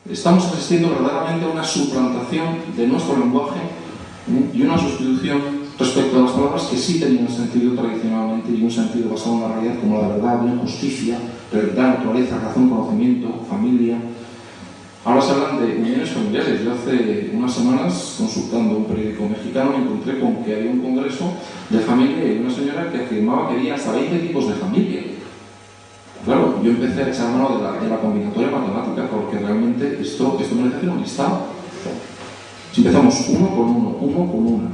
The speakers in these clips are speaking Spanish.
Estamos asistiendo verdaderamente a una suplantación de nuestro lenguaje y una sustitución respecto a las palabras que sí tenían sentido tradicionalmente y un sentido basado en la realidad, como la verdad, la justicia, realidad, naturaleza, razón, conocimiento, familia. Ahora se hablan de uniones familiares. Yo hace unas semanas, consultando un periódico mexicano, me encontré con que había un congreso de familia y una señora que afirmaba que había hasta 20 tipos de familia. Claro, yo empecé a echar mano de la combinatoria matemática, porque realmente esto merece hacer un listado. Si empezamos uno con una.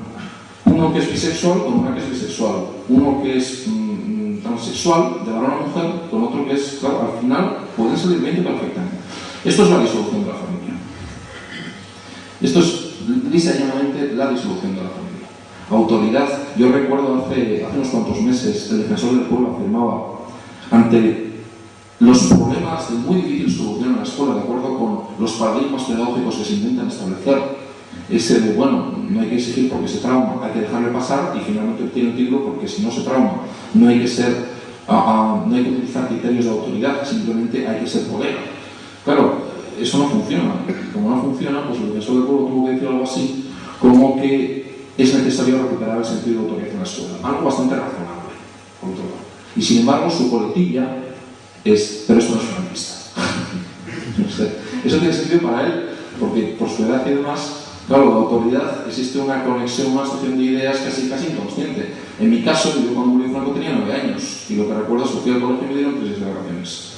Uno que es bisexual con una que es bisexual. Uno que es transexual, de varón a mujer, con otro que es, claro, al final pueden salir 20 perfectamente. Esto es la disolución de la familia. Esto es lisa y llanamente la disolución de la familia. Autoridad. Yo recuerdo hace unos cuantos meses el defensor del pueblo afirmaba ante los problemas de muy difícil solución en la escuela, de acuerdo con los paradigmas pedagógicos que se intentan establecer, ese de, bueno, no hay que exigir porque se trauma, hay que dejarle pasar y finalmente obtiene el título porque si no se trauma, no hay que utilizar criterios de autoridad, simplemente hay que ser colega. Claro, eso no funciona. Como no funciona, pues el defensor del pueblo tuvo que decir algo así, como que es necesario recuperar el sentido de autoridad en la escuela. Algo bastante razonable, por otro lado. Y sin embargo, su coletilla es, pero eso no es feminista. Eso tiene sentido para él, porque por su edad y demás, claro, la autoridad existe una conexión, una asociación de ideas casi inconsciente. En mi caso, yo cuando murió Franco tenía 9 años, y lo que recuerdo es que fui al colegio y me dieron 3 días de vacaciones.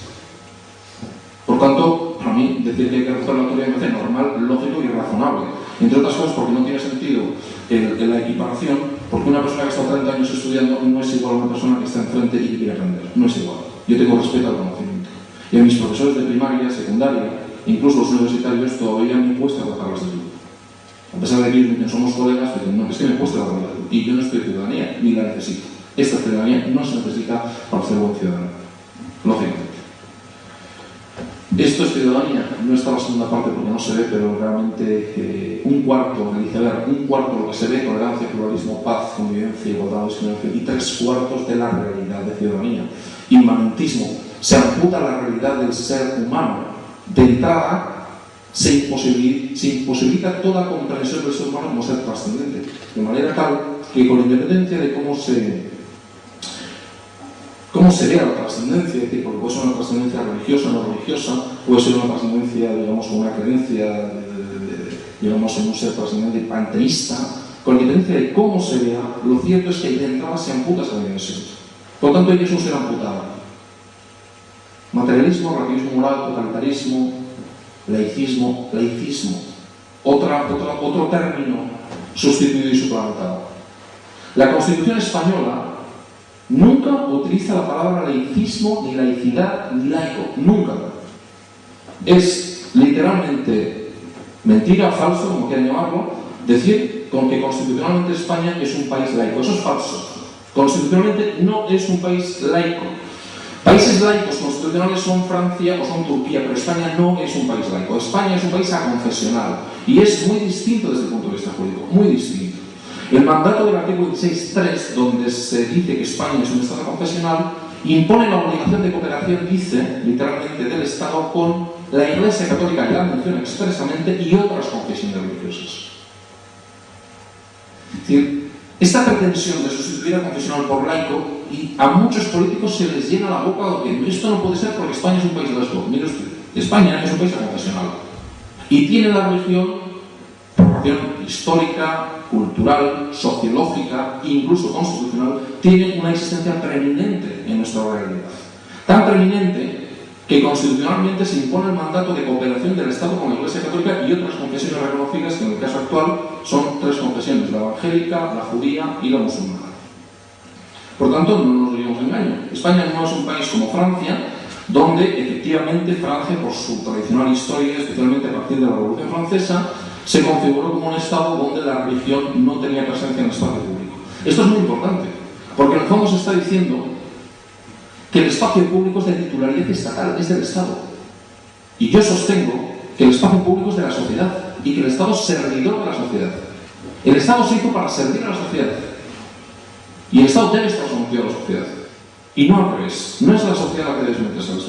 Por tanto, para mí, decir que hay que reforzar la autoridad me parece normal, lógico y razonable. Entre otras cosas, porque no tiene sentido la equiparación, porque una persona que está 30 años estudiando no es igual a una persona que está enfrente y que quiere aprender. No es igual. Yo tengo respeto al conocimiento. Y a mis profesores de primaria, secundaria, incluso los universitarios, todavía me cuesta bajarlas de luz. A pesar de que ellos dicen somos colegas, dicen, no, es que me cuesta bajarlas de luz. Y yo no estoy ciudadanía, ni la necesito. Esta ciudadanía no se necesita para ser buen ciudadano. Lógicamente. Esto es ciudadanía, no está la segunda parte porque no se ve, pero realmente un cuarto del iceberg, un cuarto lo que se ve, tolerancia, pluralismo, paz, convivencia, igualdad, discriminación, y 3/4 de la realidad de ciudadanía. Inmanentismo, se amputa la realidad del ser humano. De entrada, se imposibilita toda comprensión del ser humano como ser trascendente, de manera tal que con independencia de cómo se vea la trascendencia, es decir, porque puede ser una trascendencia religiosa o no religiosa, puede ser una trascendencia, digamos, una creencia, digamos, en un ser trascendente panteísta, con independencia de cómo se vea, lo cierto es que de entrada se amputa esa dimensión. Por lo tanto, hay que es un ser amputado. Materialismo, relativismo moral, totalitarismo, laicismo. Otro término sustituido y suplantado. La Constitución española nunca utiliza la palabra laicismo, ni laicidad, ni laico. Nunca. Es literalmente mentira, falso, como quieran llamarlo, decir con que constitucionalmente España es un país laico. Eso es falso. Constitucionalmente no es un país laico. Países laicos constitucionales son Francia o son Turquía, pero España no es un país laico. España es un país aconfesional y es muy distinto desde el punto de vista jurídico, muy distinto. El mandato del artículo 16.3, donde se dice que España es un Estado confesional, impone la obligación de cooperación, dice, literalmente, del Estado con la Iglesia Católica, ya la menciona expresamente, y otras confesiones religiosas. Es decir, esta pretensión de sustituir al confesional por laico, y a muchos políticos se les llena la boca de que esto no puede ser porque España es un país laico. Mire usted, España es un país confesional y tiene la religión histórica, cultural, sociológica e incluso constitucional, tiene una existencia preeminente en nuestra realidad. Tan preeminente que constitucionalmente se impone el mandato de cooperación del Estado con la Iglesia Católica y otras confesiones reconocidas, que en el caso actual son 3 confesiones: la evangélica, la judía y la musulmana. Por tanto, no nos llevemos a engaño. España no es un país como Francia, donde efectivamente Francia, por su tradicional historia, especialmente a partir de la Revolución Francesa, se configuró como un Estado donde la religión no tenía presencia en el espacio público. Esto es muy importante, porque en el fondo se está diciendo que el espacio público es de titularidad estatal, es del Estado. Y yo sostengo que el espacio público es de la sociedad y que el Estado es servidor de la sociedad. El Estado se hizo para servir a la sociedad. Y el Estado debe estar sometido a la sociedad. Y no al revés. No es la sociedad la que debe someterse al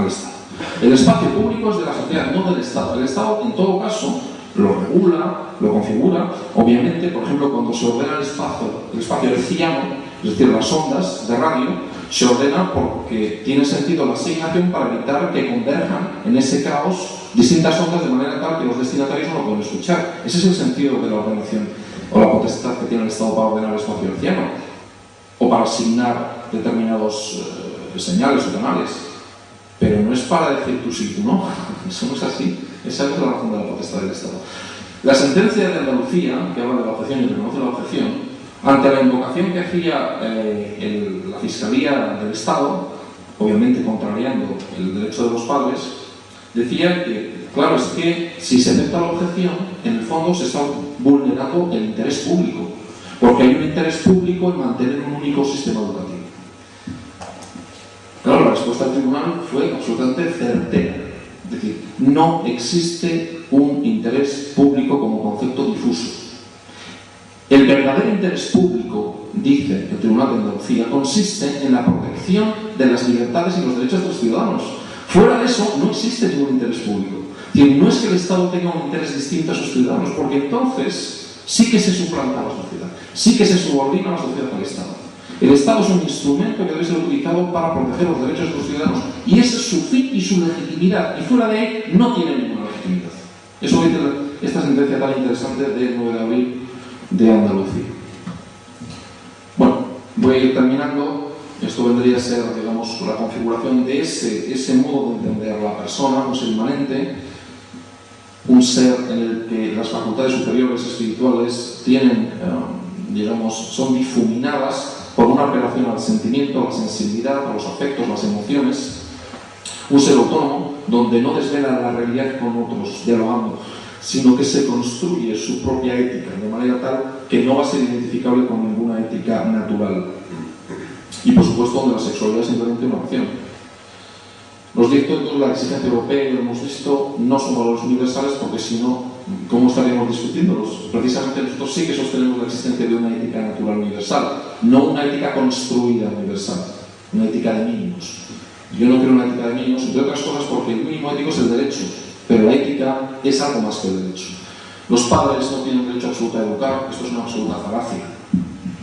Estado. El espacio público es de la sociedad. Estado. El Estado, en todo caso, lo regula, lo configura. Obviamente, por ejemplo, cuando se ordena el espacio hertziano, es decir, las ondas de radio, se ordena porque tiene sentido la asignación para evitar que converjan en ese caos distintas ondas de manera tal que los destinatarios no lo pueden escuchar. Ese es el sentido de la ordenación o la potestad que tiene el Estado para ordenar el espacio hertziano o para asignar determinados señales o canales. Pero no es para decir tú sí, tú no. Eso no es así. Esa es la razón de la potestad del Estado. La sentencia de Andalucía, que habla de la objeción y reconoce la objeción, ante la invocación que hacía la Fiscalía del Estado, obviamente contrariando el derecho de los padres, decía que, claro, es que si se acepta la objeción, en el fondo se está vulnerando el interés público, porque hay un interés público en mantener un único sistema educativo. Claro, la respuesta del tribunal fue absolutamente certera. Es decir, no existe un interés público como concepto difuso. El verdadero interés público, dice el Tribunal de Andalucía, consiste en la protección de las libertades y los derechos de los ciudadanos. Fuera de eso, no existe ningún interés público. No es que el Estado tenga un interés distinto a sus ciudadanos, porque entonces sí que se suplanta a la sociedad, sí que se subordina a la sociedad al Estado. El Estado es un instrumento que debe ser utilizado para proteger los derechos de los ciudadanos, y ese es su fin y su legitimidad, y fuera de ahí no tiene ninguna legitimidad. Eso dice esta sentencia tan interesante del 9 de abril de Andalucía. Bueno, voy a ir terminando. Esto vendría a ser, digamos, la configuración de ese modo de entender a la persona, un ser inmanente, un ser en el que las facultades superiores espirituales tienen, digamos, son difuminadas por una relación al sentimiento, a la sensibilidad, a los afectos, las emociones. Un ser autónomo, donde no desvela la realidad con otros, dialogando, sino que se construye su propia ética, de manera tal que no va a ser identificable con ninguna ética natural. Y por supuesto, donde la sexualidad es simplemente una opción. Los 10 tópicos de la exigencia europea, lo hemos visto, no son valores universales, porque si no, ¿cómo estaríamos discutiéndolos? Precisamente nosotros sí que sostenemos la existencia de una ética natural universal, no una ética construida universal, una ética de mínimos. Yo no creo una ética de mínimos, entre otras cosas porque el mínimo ético es el derecho, pero la ética es algo más que el derecho. Los padres no tienen derecho absoluto a educar, esto es una absoluta falacia.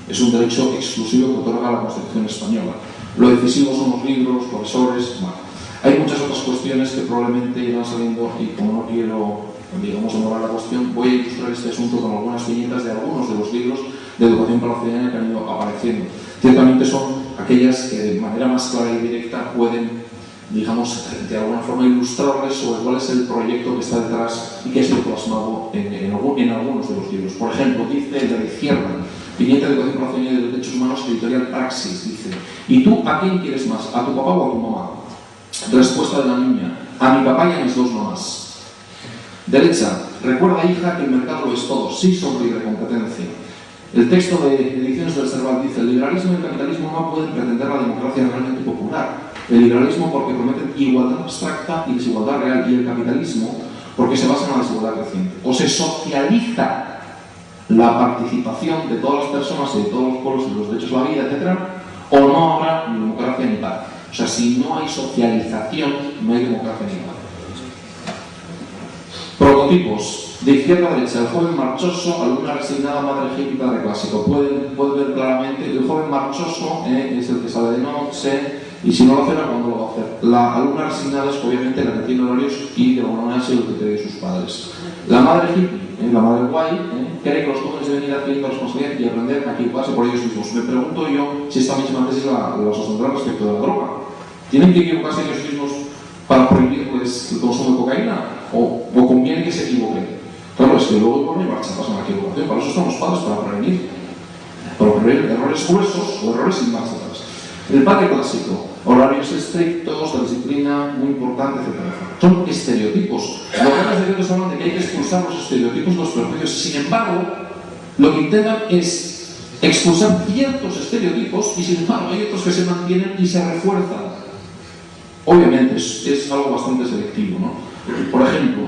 Es un derecho exclusivo que otorga la Constitución española. Lo decisivo son los libros, los profesores, bueno. Hay muchas otras cuestiones que probablemente irán saliendo, y como no quiero, digamos, demorar la cuestión, voy a ilustrar este asunto con algunas viñetas de algunos de los libros de educación para la ciudadanía que han ido apareciendo. Ciertamente son aquellas que de manera más clara y directa pueden, digamos, de alguna forma ilustrarles sobre cuál es el proyecto que está detrás y que ha sido plasmado en algunos de los libros. Por ejemplo, dice el de la izquierda, viñeta de educación para la ciudadanía y de derechos humanos, editorial Praxis, dice: ¿y tú a quién quieres más, a tu papá o a tu mamá? Respuesta de la niña: a mi papá y a mis dos mamás. Derecha: recuerda, hija, que el mercado lo es todo, sí sobre libre competencia. El texto de Ediciones del Serval dice: el liberalismo y el capitalismo no pueden pretender la democracia realmente popular. El liberalismo porque prometen igualdad abstracta y desigualdad real, y el capitalismo porque se basa en la desigualdad creciente. O se socializa la participación de todas las personas y de todos los pueblos en los derechos de la vida, etc., o no habrá ni democracia ni paz. O sea, si no hay socialización, no hay democracia ni paz. Prototipos. De izquierda a derecha: el joven marchoso, alumna resignada, madre hippie, padre clásico. Pueden ver claramente que el joven marchoso es el que sale de noche, y si no lo hace, ¿cuándo lo va a hacer? La alumna resignada es obviamente la que tiene horarios y de alguna manera se lo que cree sus padres. La madre hippie, la madre guay, cree que los jóvenes deben ir adquiriendo responsabilidad y aprender a equivocarse por ellos mismos. Me pregunto yo si esta misma tesis la sostendrá respecto de la droga. ¿Tienen que equivocarse ellos mismos para prohibirles el consumo de cocaína? ¿O conviene que se equivoquen? Claro, es que luego pone marcha atrás en la equivocación. Para eso son los padres, para prevenir. Para prevenir errores gruesos o errores sin marcha atrás. El padre clásico: horarios estrictos, la disciplina muy importante, etc. Son estereotipos. Los grandes decretos hablan de que hay que expulsar los estereotipos, los prejuicios. Sin embargo, lo que intentan es expulsar ciertos estereotipos y, sin embargo, hay otros que se mantienen y se refuerzan. Obviamente, es algo bastante selectivo, ¿no? Por ejemplo,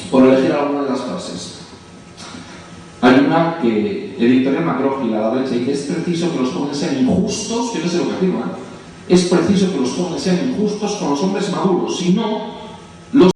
por elegir alguna de las frases. Hay una que editorial Macrógila a la derecha dice: es preciso que los jóvenes sean injustos, fíjense lo que afirma, es preciso que los jóvenes sean injustos con los hombres maduros, si no, los